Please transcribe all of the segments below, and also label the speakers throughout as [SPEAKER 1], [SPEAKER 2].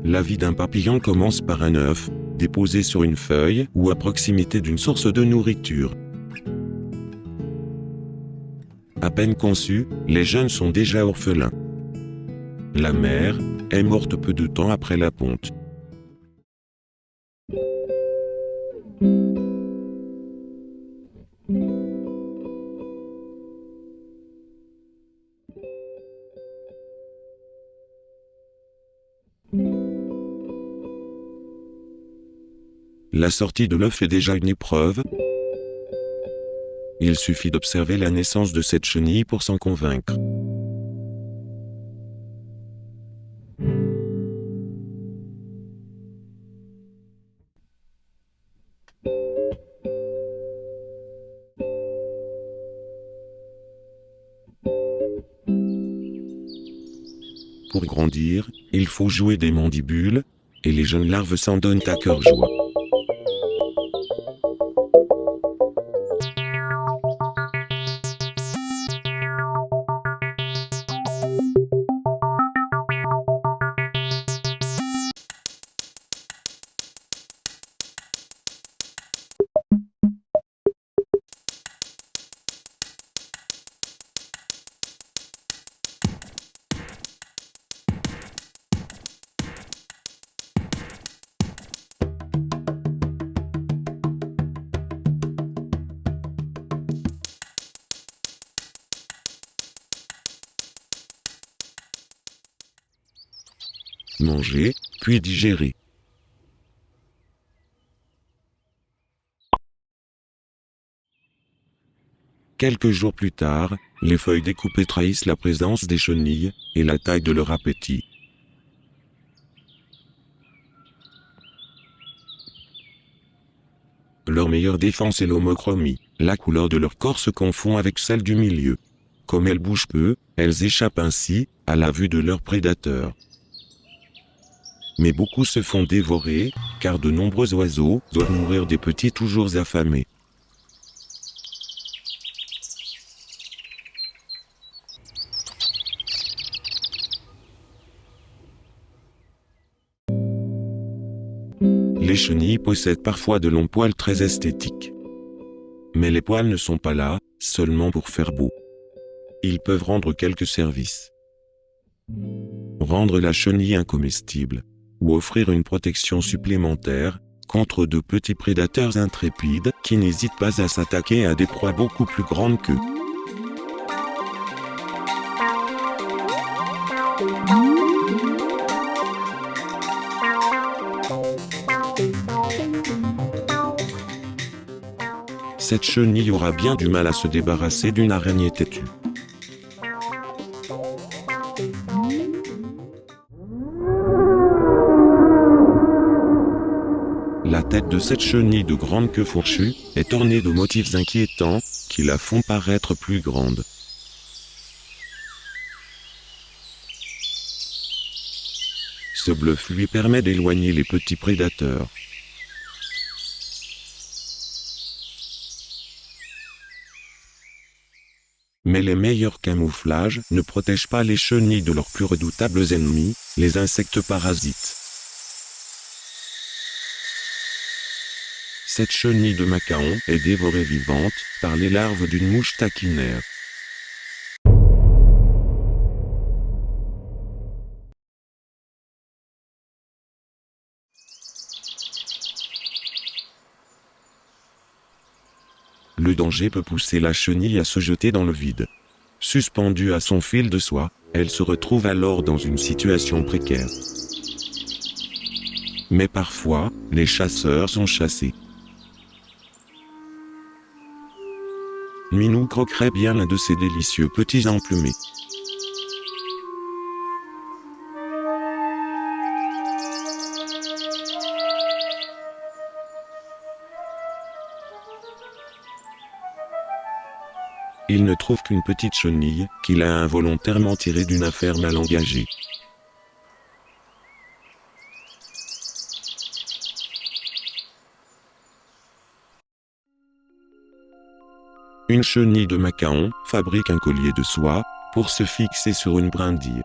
[SPEAKER 1] La vie d'un papillon commence par un œuf, déposé sur une feuille ou à proximité d'une source de nourriture. À peine conçus, les jeunes sont déjà orphelins. La mère est morte peu de temps après la ponte. La sortie de l'œuf est déjà une épreuve. Il suffit d'observer la naissance de cette chenille pour s'en convaincre. Pour grandir, il faut jouer des mandibules, et les jeunes larves s'en donnent à cœur joie. Manger, puis digérer. Quelques jours plus tard, les feuilles découpées trahissent la présence des chenilles et la taille de leur appétit. Leur meilleure défense est l'homochromie. La couleur de leur corps se confond avec celle du milieu. Comme elles bougent peu, elles échappent ainsi à la vue de leurs prédateurs. Mais beaucoup se font dévorer, car de nombreux oiseaux doivent nourrir des petits toujours affamés. Les chenilles possèdent parfois de longs poils très esthétiques. Mais les poils ne sont pas là, seulement pour faire beau. Ils peuvent rendre quelques services. Rendre la chenille incomestible, ou offrir une protection supplémentaire contre de petits prédateurs intrépides qui n'hésitent pas à s'attaquer à des proies beaucoup plus grandes qu'eux. Cette chenille aura bien du mal à se débarrasser d'une araignée têtue. La tête de cette chenille de grande queue fourchue est ornée de motifs inquiétants qui la font paraître plus grande. Ce bluff lui permet d'éloigner les petits prédateurs. Mais les meilleurs camouflages ne protègent pas les chenilles de leurs plus redoutables ennemis, les insectes parasites. Cette chenille de macaon est dévorée vivante par les larves d'une mouche taquinaire. Le danger peut pousser la chenille à se jeter dans le vide. Suspendue à son fil de soie, elle se retrouve alors dans une situation précaire. Mais parfois, les chasseurs sont chassés. Minou croquerait bien l'un de ces délicieux petits emplumés. Il ne trouve qu'une petite chenille, qu'il a involontairement tirée d'une affaire mal engagée. Une chenille de macaon fabrique un collier de soie pour se fixer sur une brindille.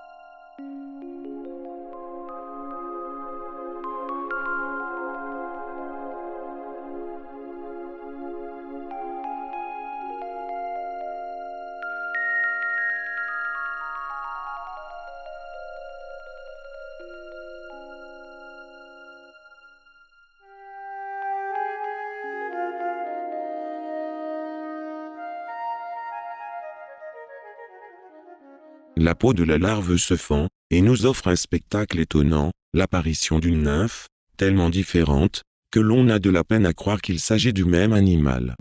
[SPEAKER 1] la peau de la larve se fend, et nous offre un spectacle étonnant, l'apparition d'une nymphe, tellement différente, que l'on a de la peine à croire qu'il s'agit du même animal.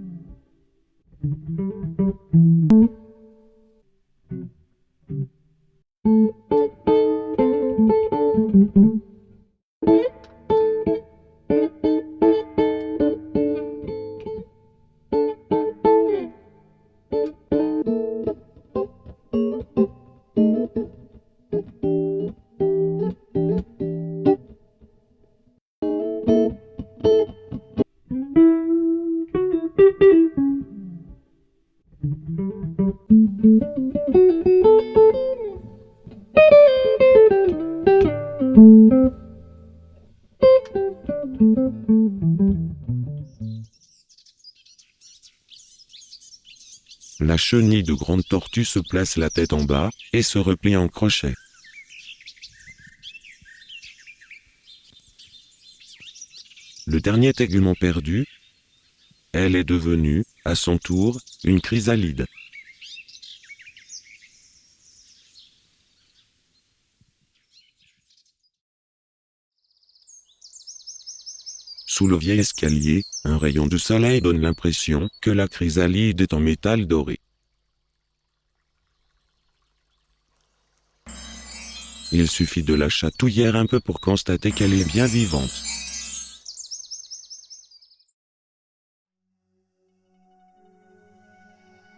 [SPEAKER 1] La chenille de grande tortue se place la tête en bas, et se replie en crochet. Le dernier tégument perdu, elle est devenue, à son tour, une chrysalide. Sous le vieil escalier, un rayon de soleil donne l'impression que la chrysalide est en métal doré. Il suffit de la chatouiller un peu pour constater qu'elle est bien vivante.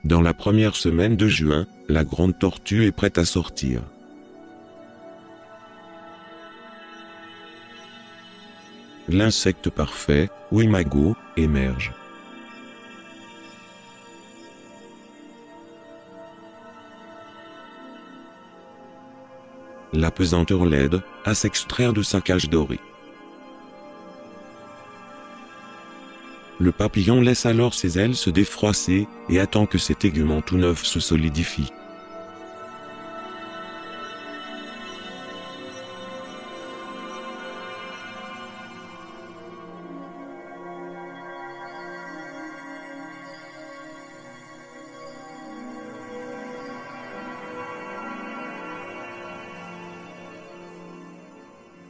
[SPEAKER 1] Dans la première semaine de juin, la grande tortue est prête à sortir. L'insecte parfait, ou imago, émerge. La pesanteur l'aide à s'extraire de sa cage dorée. Le papillon laisse alors ses ailes se défroisser et attend que ses téguments tout neufs se solidifient.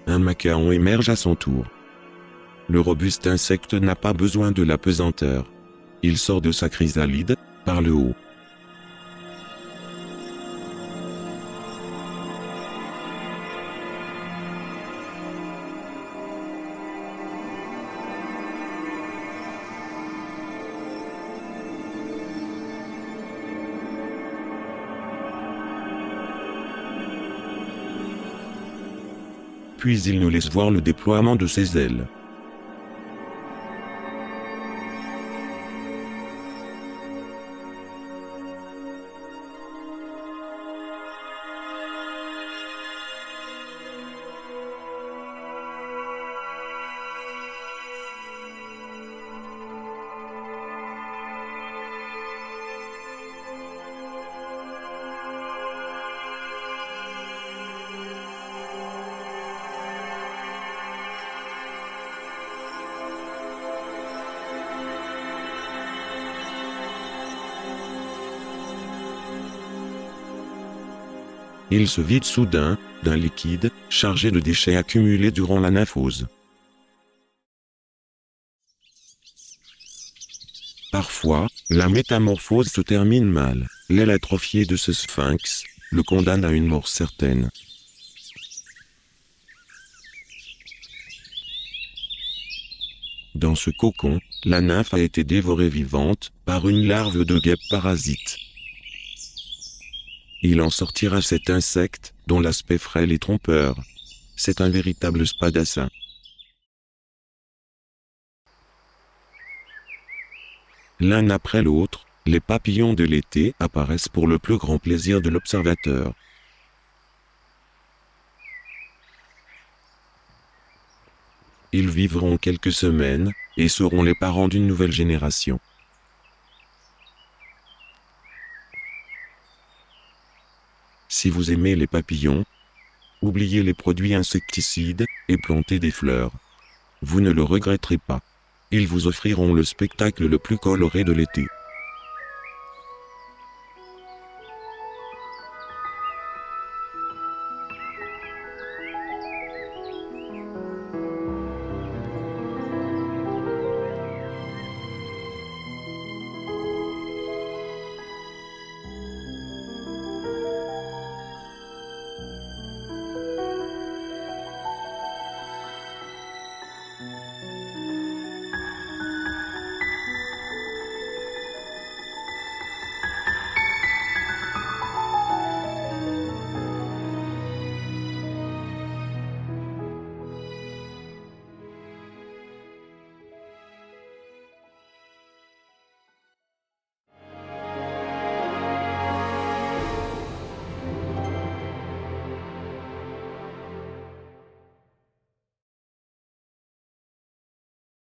[SPEAKER 1] Un macaon émerge à son tour. Le robuste insecte n'a pas besoin de la pesanteur. Il sort de sa chrysalide, par le haut. Puis il nous laisse voir le déploiement de ses ailes. Il se vide soudain d'un liquide chargé de déchets accumulés durant la nymphose. Parfois, la métamorphose se termine mal. L'aile atrophiée de ce sphinx le condamne à une mort certaine. Dans ce cocon, la nymphe a été dévorée vivante par une larve de guêpe parasite. Il en sortira cet insecte, dont l'aspect frêle et trompeur. C'est un véritable spadassin. L'un après l'autre, les papillons de l'été apparaissent pour le plus grand plaisir de l'observateur. Ils vivront quelques semaines, et seront les parents d'une nouvelle génération. Si vous aimez les papillons, oubliez les produits insecticides, et plantez des fleurs. Vous ne le regretterez pas. Ils vous offriront le spectacle le plus coloré de l'été.